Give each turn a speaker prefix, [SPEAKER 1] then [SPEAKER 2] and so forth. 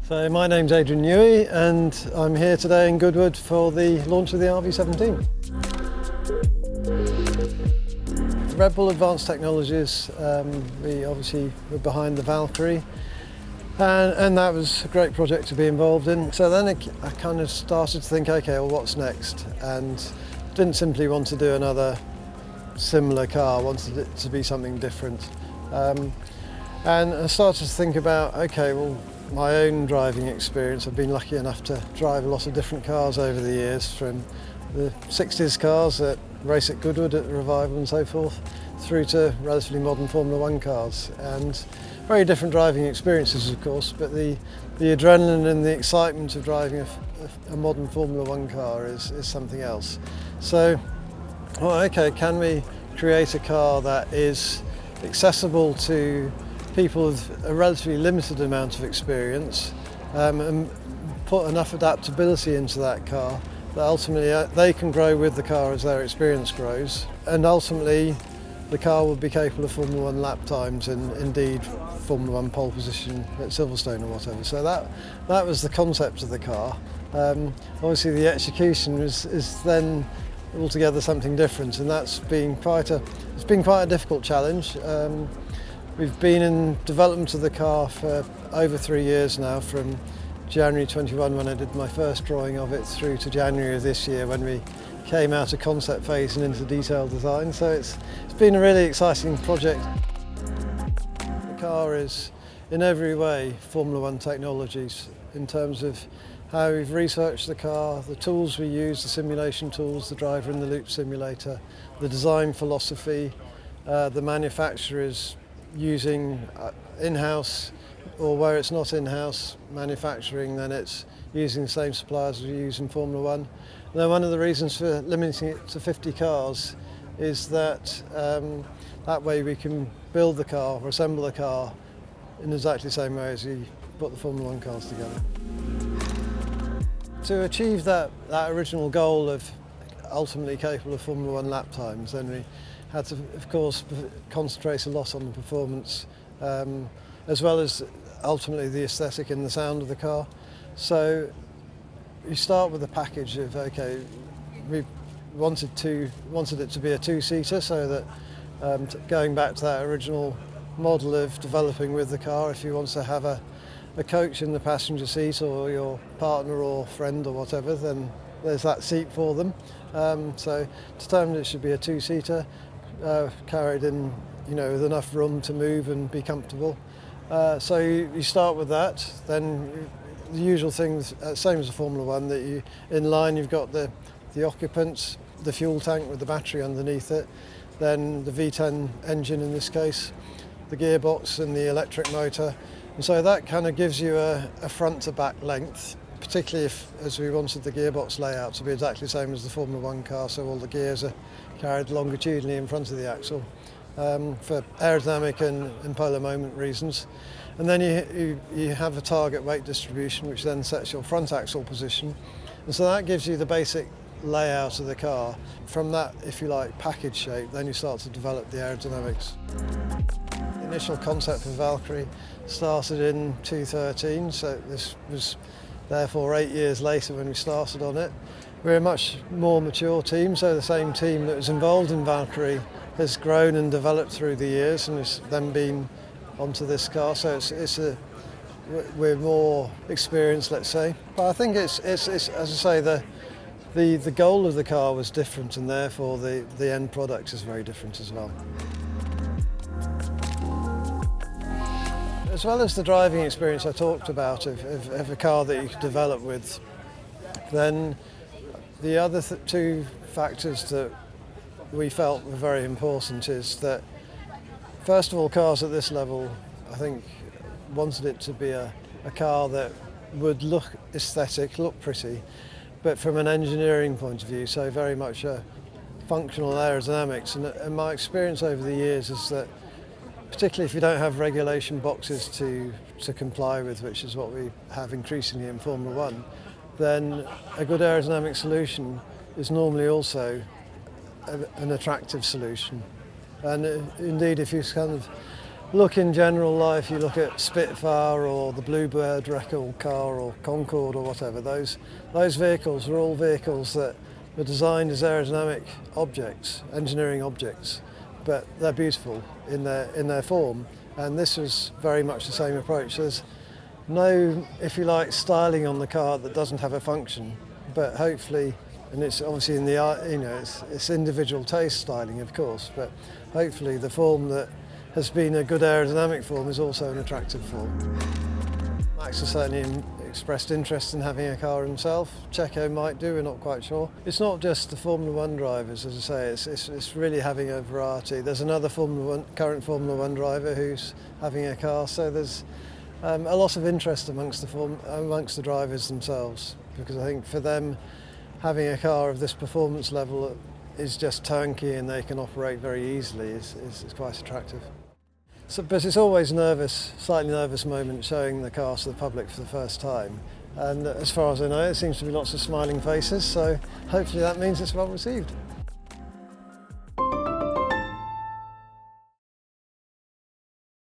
[SPEAKER 1] So my name's Adrian Newey and I'm here today in Goodwood for the launch of the RB17. Red Bull Advanced Technologies, we obviously were behind the Valkyrie and that was a great project to be involved in. So then I kind of started to think, okay, well what's next? And didn't simply want to do another similar car, wanted it to be something different. And I started to think about, okay, well, my own driving experience. I've been lucky enough to drive a lot of different cars over the years, from the 60s cars that race at Goodwood at the Revival and so forth, through to relatively modern Formula One cars. And very different driving experiences, of course, but the adrenaline and the excitement of driving a modern Formula One car is something else. So, well, okay, can we create a car that is accessible to people with a relatively limited amount of experience, and put enough adaptability into that car that ultimately they can grow with the car as their experience grows, and ultimately the car will be capable of Formula One lap times and indeed Formula One pole position at Silverstone or whatever. So that was the concept of the car. Obviously the execution is then altogether something different, and it's been quite a difficult challenge. We've been in development of the car for over 3 years now, from January 21 when I did my first drawing of it through to January of this year when we came out of concept phase and into detailed design. So it's been a really exciting project. The car is in every way Formula One technologies in terms of how we've researched the car, the tools we use, the simulation tools, the driver in the loop simulator, the design philosophy, the manufacturers using in-house, or where it's not in-house manufacturing, then it's using the same suppliers we use in Formula One. And then one of the reasons for limiting it to 50 cars is that that way we can build the car or assemble the car in exactly the same way as we put the Formula One cars together. To achieve that original goal of ultimately capable of Formula One lap times, then we had to, of course, concentrate a lot on the performance, as well as ultimately the aesthetic and the sound of the car. So you start with a package of, okay, we wanted it to be a two-seater, so that going back to that original model of developing with the car, if you want to have a coach in the passenger seat, or your partner or friend or whatever, then there's that seat for them. So determined it should be a two-seater, carried in, with enough room to move and be comfortable. So you start with that. Then the usual things, same as the Formula One, that you in line you've got the occupants, the fuel tank with the battery underneath it, then the V10 engine in this case, the gearbox and the electric motor. And so that kind of gives you a front to back length, particularly as we wanted the gearbox layout to be exactly the same as the Formula One car, so all the gears are carried longitudinally in front of the axle for aerodynamic and polar moment reasons. And then you have a target weight distribution, which then sets your front axle position. And so that gives you the basic layout of the car. From that, if you like, package shape, then you start to develop the aerodynamics. The initial concept for Valkyrie started in 2013, so this was therefore 8 years later when we started on it. We're a much more mature team, so the same team that was involved in Valkyrie has grown and developed through the years and has then been onto this car, so we're more experienced, let's say. But I think it's as I say, the goal of the car was different, and therefore the end product is very different as well. As well as the driving experience I talked about of a car that you could develop with, then the other two factors that we felt were very important is that, first of all, cars at this level, I think, wanted it to be a car that would look aesthetic, look pretty, but from an engineering point of view, so very much a functional aerodynamics. And my experience over the years is that, particularly if you don't have regulation boxes to comply with, which is what we have increasingly in Formula One, then a good aerodynamic solution is normally also an attractive solution. And indeed, if you kind of look in general life, you look at Spitfire or the Bluebird record car or Concorde or whatever, those vehicles are all vehicles that were designed as aerodynamic objects, engineering objects, but they're beautiful in their form. And this was very much the same approach. There's no, if you like, styling on the car that doesn't have a function, but hopefully, and it's obviously in the, it's individual taste styling, of course, but hopefully the form that has been a good aerodynamic form is also an attractive form. Max has certainly expressed interest in having a car himself. Checo might do, we're not quite sure. It's not just the Formula One drivers, as I say, it's really having a variety. There's another current Formula One driver who's having a car, so there's a lot of interest amongst the drivers themselves, because I think for them having a car of this performance level is just turnkey and they can operate very easily is quite attractive. So, but it's always slightly nervous moment showing the car to the public for the first time. And as far as I know, there seems to be lots of smiling faces, so hopefully that means it's well received.